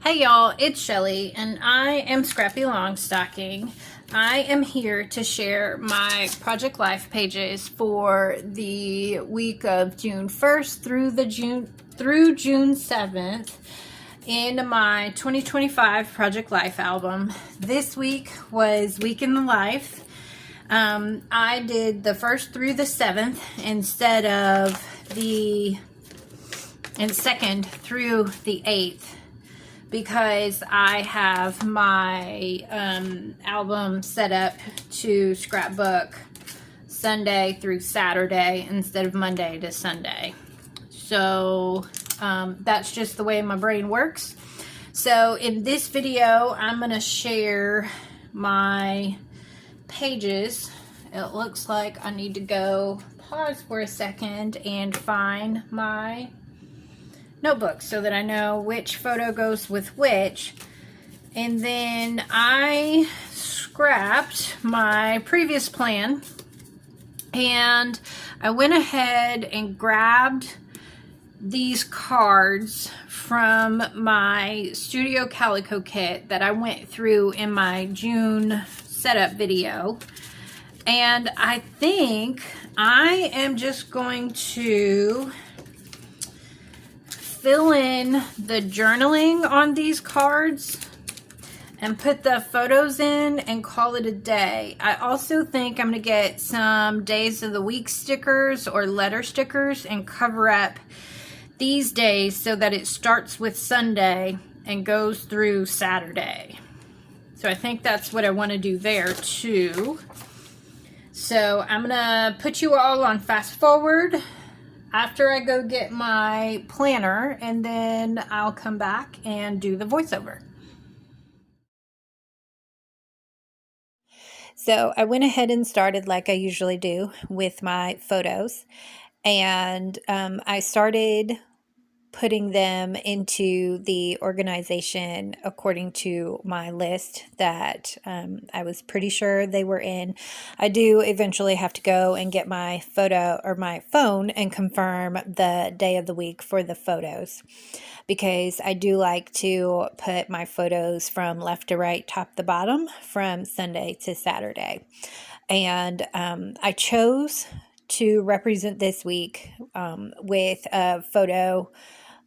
Hey y'all, it's Shelly and I am Scrappy Longstocking. I am here to share my Project Life pages for the week of June 1st through June 7th in my 2025 Project Life album. This week was Week in the Life. I did the 1st through the 7th instead of the 2nd through the 8th, because I have my album set up to scrapbook Sunday through Saturday instead of Monday to Sunday. So that's just the way my brain works. So in this video, I'm going to share my pages. It looks like I need to go pause for a second and find my notebook so that I know which photo goes with which. And then I scrapped my previous plan and I went ahead and grabbed these cards from my Studio Calico kit that I went through in my June setup video. And I think I am just going to fill in the journaling on these cards and put the photos in and call it a day. I also think I'm going to get some days of the week stickers or letter stickers and cover up these days so that it starts with Sunday and goes through Saturday. So I think that's what I want to do there too. So I'm going to put you all on fast forward after I go get my planner, and then I'll come back and do the voiceover. So I went ahead and started like I usually do with my photos, and I started putting them into the organization according to my list that I was pretty sure they were in. I do eventually have to go and get my photo or my phone and confirm the day of the week for the photos, because I do like to put my photos from left to right, top to bottom, from Sunday to Saturday. And I chose to represent this week with a photo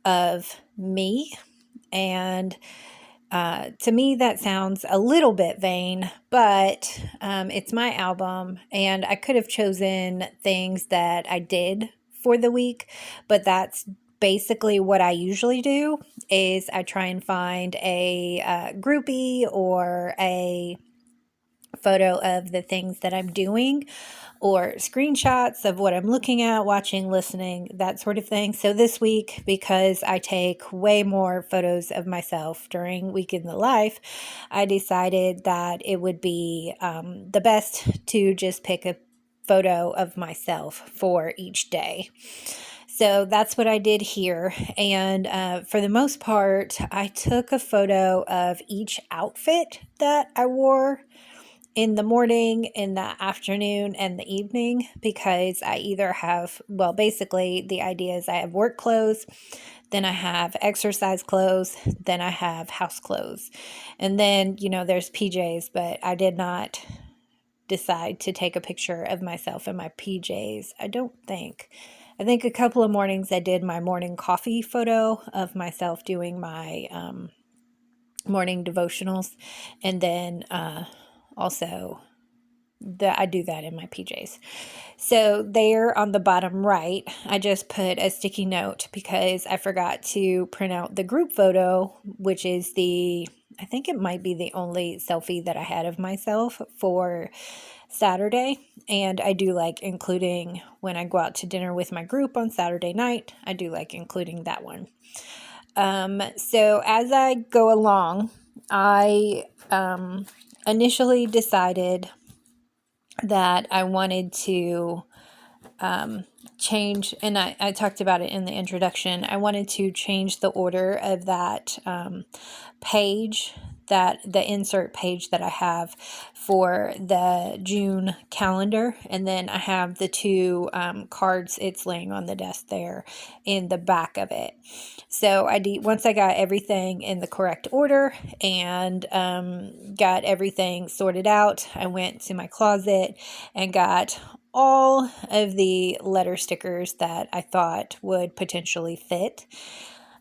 of me, and to me that sounds a little bit vain, but it's my album and I could have chosen things that I did for the week, but that's basically what I usually do. Is I try and find a groupie or a photo of the things that I'm doing, or screenshots of what I'm looking at, watching, listening, that sort of thing. So this week, because I take way more photos of myself during Week in the Life, I decided that it would be the best to just pick a photo of myself for each day. So that's what I did here. And for the most part, I took a photo of each outfit that I wore in the morning, in the afternoon, and the evening, because I either have, well, basically the idea is I have work clothes, then I have exercise clothes, then I have house clothes, and then, there's PJs, but I did not decide to take a picture of myself in my PJs. I think a couple of mornings I did my morning coffee photo of myself doing my morning devotionals, and then also I do that in my PJs. So there on the bottom right, I just put a sticky note because I forgot to print out the group photo, which is I think it might be the only selfie that I had of myself for Saturday. And I do like including, when I go out to dinner with my group on Saturday night, I do like including that one. So as I go along, I initially decided that I wanted to change, and I talked about it in the introduction. I wanted to change the order of that page that the insert page that I have for the June calendar, and then I have the two cards it's laying on the desk there in the back of it. So once I got everything in the correct order and got everything sorted out, I went to my closet and got all of the letter stickers that I thought would potentially fit,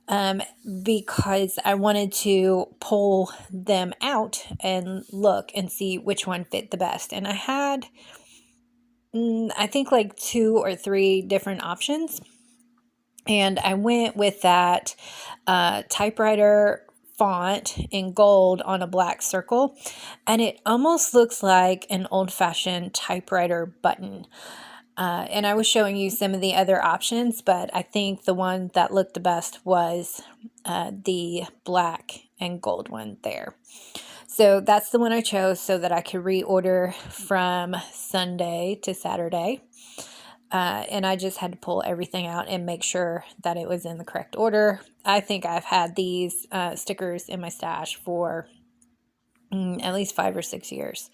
because I wanted to pull them out and look and see which one fit the best. And I had, I think, like 2 or 3 different options. And I went with that typewriter font in gold on a black circle. And it almost looks like an old-fashioned typewriter button. And I was showing you some of the other options, but I think the one that looked the best was the black and gold one there. So that's the one I chose so that I could reorder from Sunday to Saturday. And I just had to pull everything out and make sure that it was in the correct order. I think I've had these stickers in my stash for at least 5 or 6 years.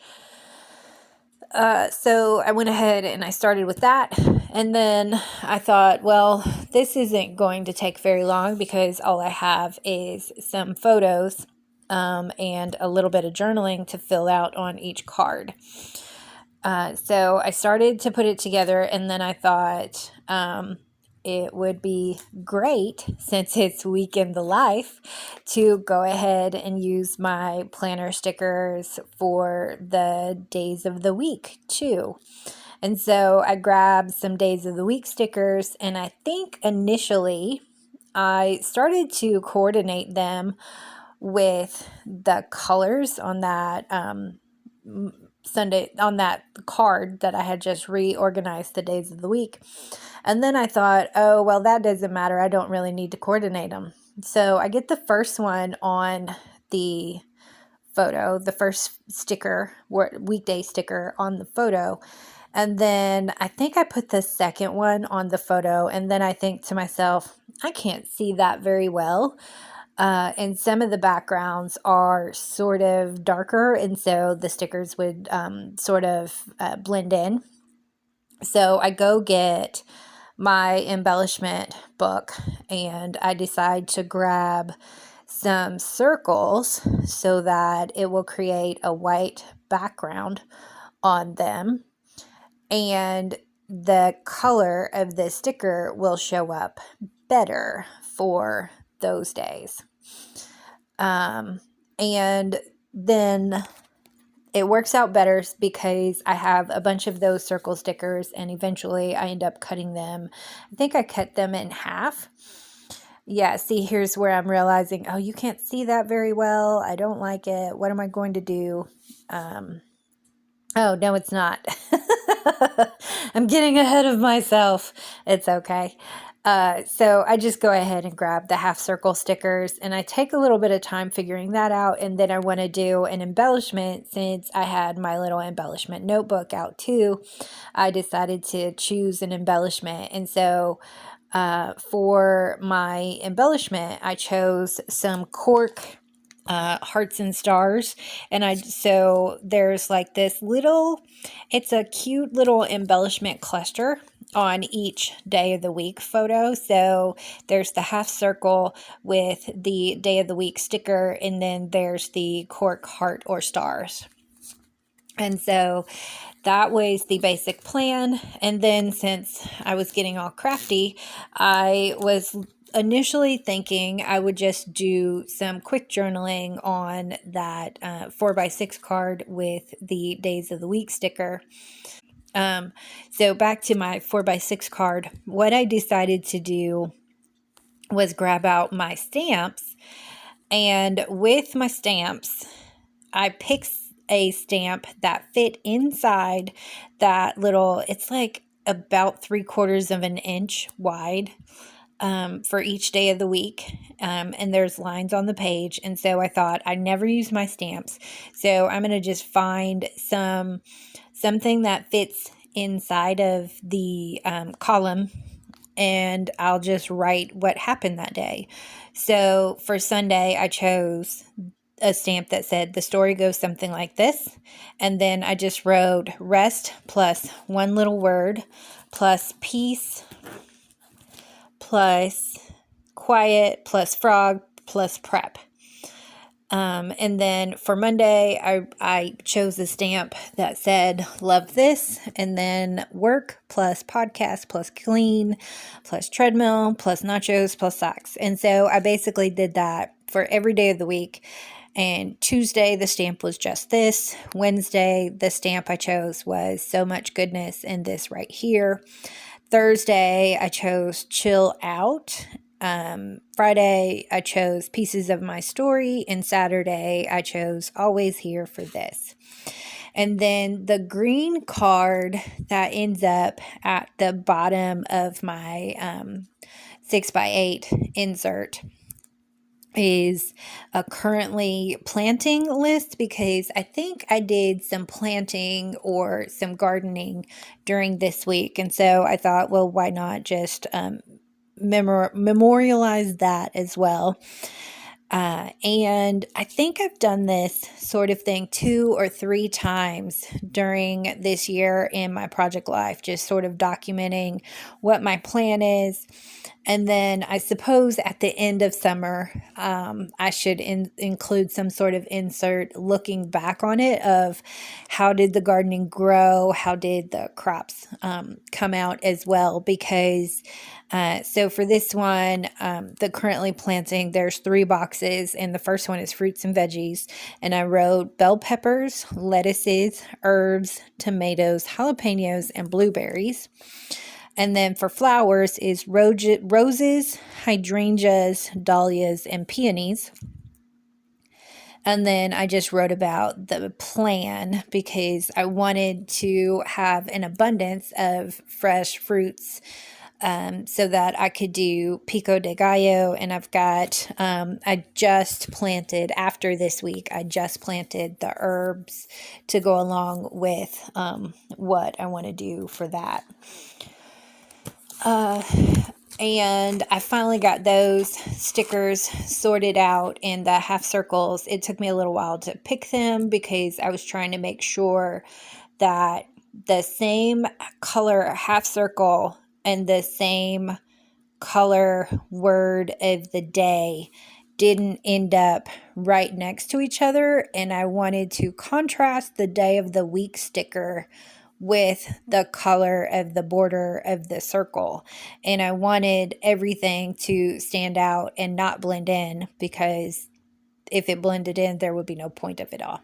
So I went ahead and I started with that. And then I thought, well, this isn't going to take very long because all I have is some photos and a little bit of journaling to fill out on each card. So I started to put it together, and then I thought it would be great, since it's Week in the Life, to go ahead and use my planner stickers for the days of the week too. And so I grabbed some days of the week stickers, and I think initially I started to coordinate them with the colors on that Sunday, on that card that I had just reorganized the days of the week. And then I thought, oh, well, that doesn't matter. I don't really need to coordinate them. So I get the first one on the photo, the first sticker, weekday sticker on the photo. And then I think I put the second one on the photo. And then I think to myself, I can't see that very well. And some of the backgrounds are sort of darker, and so the stickers would sort of blend in. So I go get my embellishment book, and I decide to grab some circles so that it will create a white background on them, and the color of the sticker will show up better for those days. And then it works out better because I have a bunch of those circle stickers, and eventually I end up cutting them. I think I cut them in half. Yeah, see, here's where I'm realizing, oh, you can't see that very well. I don't like it. What am I going to do? Oh, no, it's not. I'm getting ahead of myself. It's okay. So I just go ahead and grab the half circle stickers, and I take a little bit of time figuring that out. And then I want to do an embellishment. Since I had my little embellishment notebook out too, I decided to choose an embellishment. And so for my embellishment, I chose some cork hearts and stars. And so there's like this little, it's a cute little embellishment cluster on each day of the week photo. So there's the half circle with the day of the week sticker, and then there's the cork heart or stars. And so that was the basic plan. And then since I was getting all crafty, I was initially thinking I would just do some quick journaling on that 4x6 card with the days of the week sticker. So back to my 4x6 card, what I decided to do was grab out my stamps, and with my stamps, I picked a stamp that fit inside that little, it's like about 3/4 of an inch wide for each day of the week. And there's lines on the page. And so I thought, I never use my stamps, so I'm going to just find something that fits inside of the column, and I'll just write what happened that day. So for Sunday, I chose a stamp that said the story goes something like this. And then I just wrote rest plus one little word plus peace plus quiet plus frog plus prep. And then for Monday, I chose a stamp that said, love this, and then work plus podcast plus clean plus treadmill plus nachos plus socks. And so I basically did that for every day of the week. And Tuesday, the stamp was just this. Wednesday, the stamp I chose was so much goodness in this right here. Thursday, I chose chill out. Friday, I chose pieces of my story, and Saturday, I chose always here for this. And then the green card that ends up at the bottom of my 6x8 insert is a currently planting list, because I think I did some planting or some gardening during this week. And so I thought, well, why not just memorialize that as well. And I think I've done this sort of thing 2 or 3 times during this year in my project life, just sort of documenting what my plan is. And then I suppose at the end of summer, I should include some sort of insert looking back on it of how did the gardening grow? How did the crops come out as well? Because so for this one, the currently planting, there's 3 boxes, and the first one is fruits and veggies. And I wrote bell peppers, lettuces, herbs, tomatoes, jalapenos, and blueberries. And then for flowers is roses, hydrangeas, dahlias, and peonies. And then I just wrote about the plan because I wanted to have an abundance of fresh fruits so that I could do pico de gallo. And I've got, I just planted, after this week, I just planted the herbs to go along with what I want to do for that. And I finally got those stickers sorted out in the half circles. It took me a little while to pick them because I was trying to make sure that the same color half circle and the same color word of the day didn't end up right next to each other. And I wanted to contrast the day of the week sticker with the color of the border of the circle. And I wanted everything to stand out and not blend in, because if it blended in, there would be no point of it all.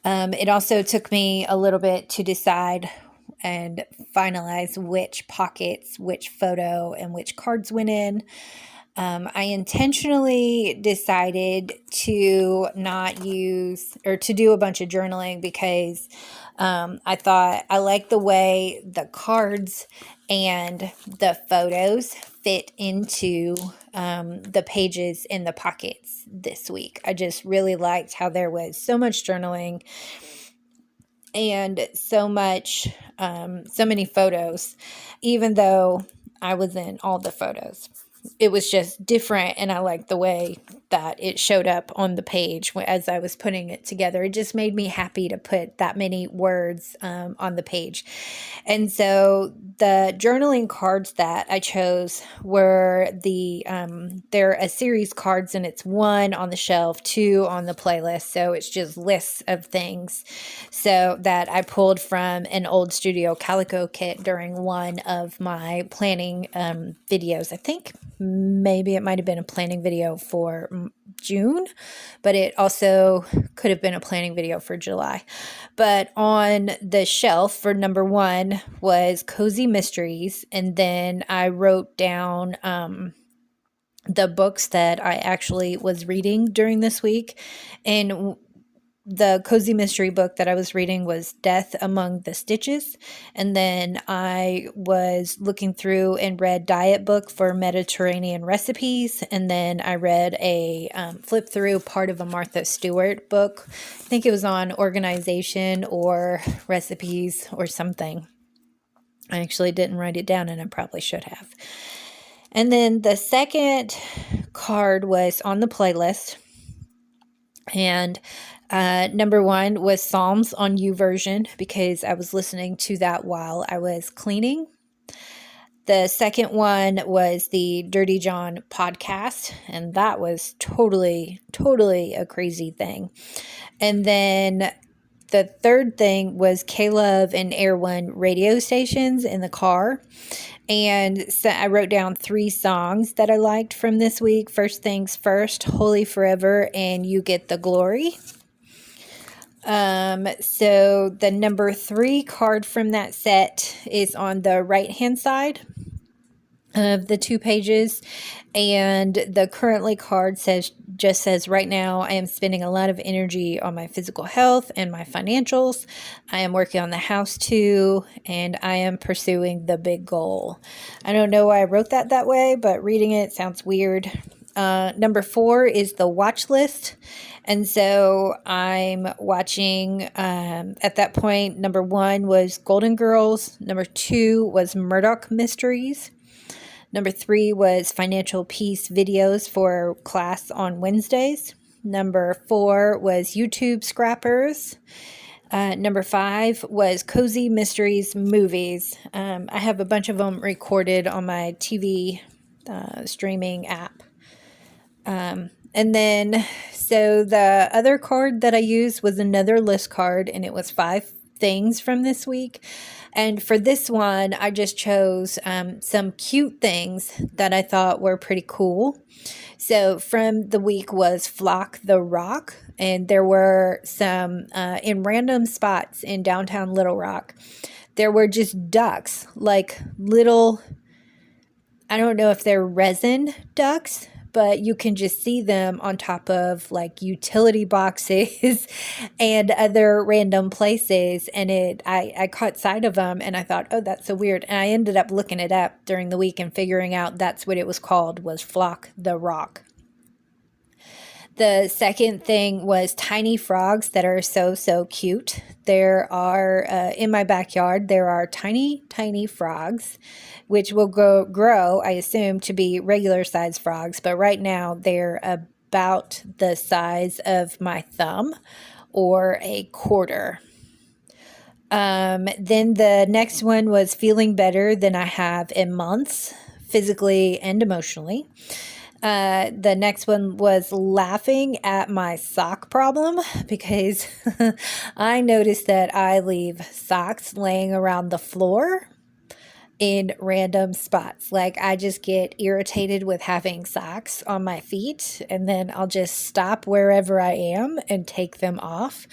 It also took me a little bit to decide and finalize which pockets, which photo, and which cards went in. I intentionally decided to not use or to do a bunch of journaling because I thought I like the way the cards and the photos fit into the pages in the pockets this week. I just really liked how there was so much journaling and so many photos, even though I was in all the photos. It was just different, and I liked the way that it showed up on the page as I was putting it together. It just made me happy to put that many words on the page. And so the journaling cards that I chose were they're a series cards, and it's 1 on the shelf, 2 on the playlist. So it's just lists of things so that I pulled from an old Studio Calico kit during one of my planning videos. I think maybe it might have been a planning video for June, but it also could have been a planning video for July. But on the shelf for number 1 was Cozy Mysteries, and then I wrote down the books that I actually was reading during this week. And the cozy mystery book that I was reading was Death Among the Stitches. And then I was looking through and read Diet Book for Mediterranean Recipes. And then I read flip through part of a Martha Stewart book. I think it was on organization or recipes or something. I actually didn't write it down, and I probably should have. And then the second card was on the playlist. And number one was Psalms on YouVersion because I was listening to that while I was cleaning. The second one was the Dirty John podcast, and that was totally a crazy thing. And then the third thing was K-Love and Air One radio stations in the car. And so I wrote down 3 songs that I liked from this week. First Things First, Holy Forever, and You Get the Glory. So the number 3 card from that set is on the right-hand side of the 2 pages, and the currently card just says right now I am spending a lot of energy on my physical health and my financials. I am working on the house too, and I am pursuing the big goal. I don't know why I wrote that way, but reading it sounds weird. Number 4 is the watch list. And so I'm watching, at that point, number 1 was Golden Girls. Number 2 was Murdoch Mysteries. Number 3 was Financial Peace videos for class on Wednesdays. Number 4 was YouTube Scrappers. Number 5 was Cozy Mysteries movies. I have a bunch of them recorded on my TV streaming app. And then, so the other card that I used was another list card, and it was 5 things from this week. And for this one, I just chose some cute things that I thought were pretty cool. So from the week was Flock the Rock, and there were some in random spots in downtown Little Rock. There were just ducks, like little, I don't know if they're resin ducks, but you can just see them on top of like utility boxes and other random places. And I caught sight of them and I thought, oh, that's so weird. And I ended up looking it up during the week and figuring out that's what it was called, was Flock the Rock. The second thing was tiny frogs that are so cute. There are, in my backyard, there are tiny frogs, which will grow, I assume, to be regular size frogs. But right now, they're about the size of my thumb or a quarter. Then the next one was feeling better than I have in months, physically and emotionally. The next one was laughing at my sock problem because I noticed that I leave socks laying around the floor in random spots. Like I just get irritated with having socks on my feet, and then I'll just stop wherever I am and take them off.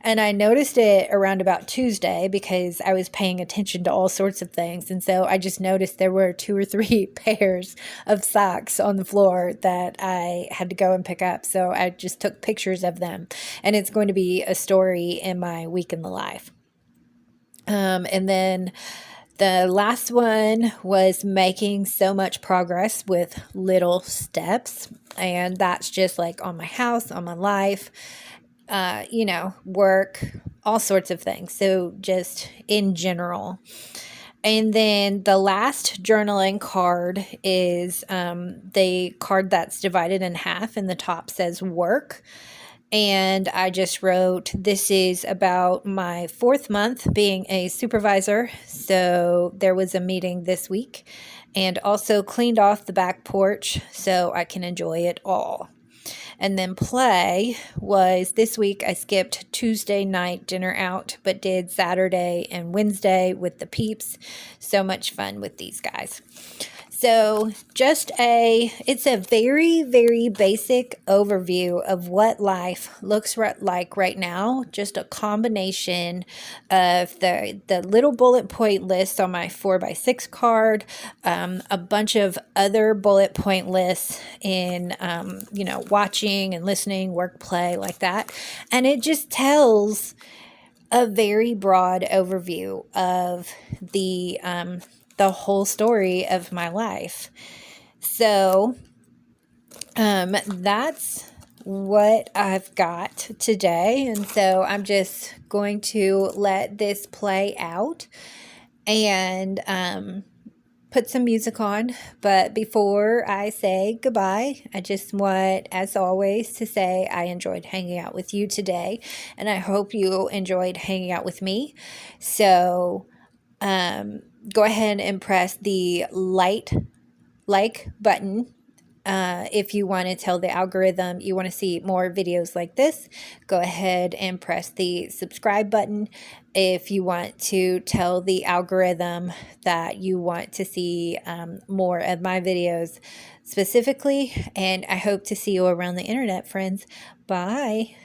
And I noticed it around about Tuesday because I was paying attention to all sorts of things. And so I just noticed there were 2 or 3 pairs of socks on the floor that I had to go and pick up. So I just took pictures of them, and it's going to be a story in my week in the life. And then the last one was making so much progress with little steps. And that's just like on my house, on my life, work, all sorts of things. So just in general. And then the last journaling card is the card that's divided in half, and the top says work. And I just wrote, this is about my 4th month being a supervisor. So there was a meeting this week, and also cleaned off the back porch so I can enjoy it all. And then play was this week I skipped Tuesday night dinner out, but did Saturday and Wednesday with the peeps. So much fun with these guys. So it's a very basic overview of what life looks like right now. Just a combination of the little bullet point list on my 4x6 card, a bunch of other bullet point lists in, watching and listening, work, play, like that. And it just tells a very broad overview of the whole story of my life. So that's what I've got today. And so I'm just going to let this play out and put some music on. But before I say goodbye, I just want, as always, to say I enjoyed hanging out with you today, and I hope you enjoyed hanging out with me. So go ahead and press the like button. If you want to tell the algorithm you want to see more videos like this, go ahead and press the subscribe button. If you want to tell the algorithm that you want to see more of my videos specifically, and I hope to see you around the internet, friends. Bye.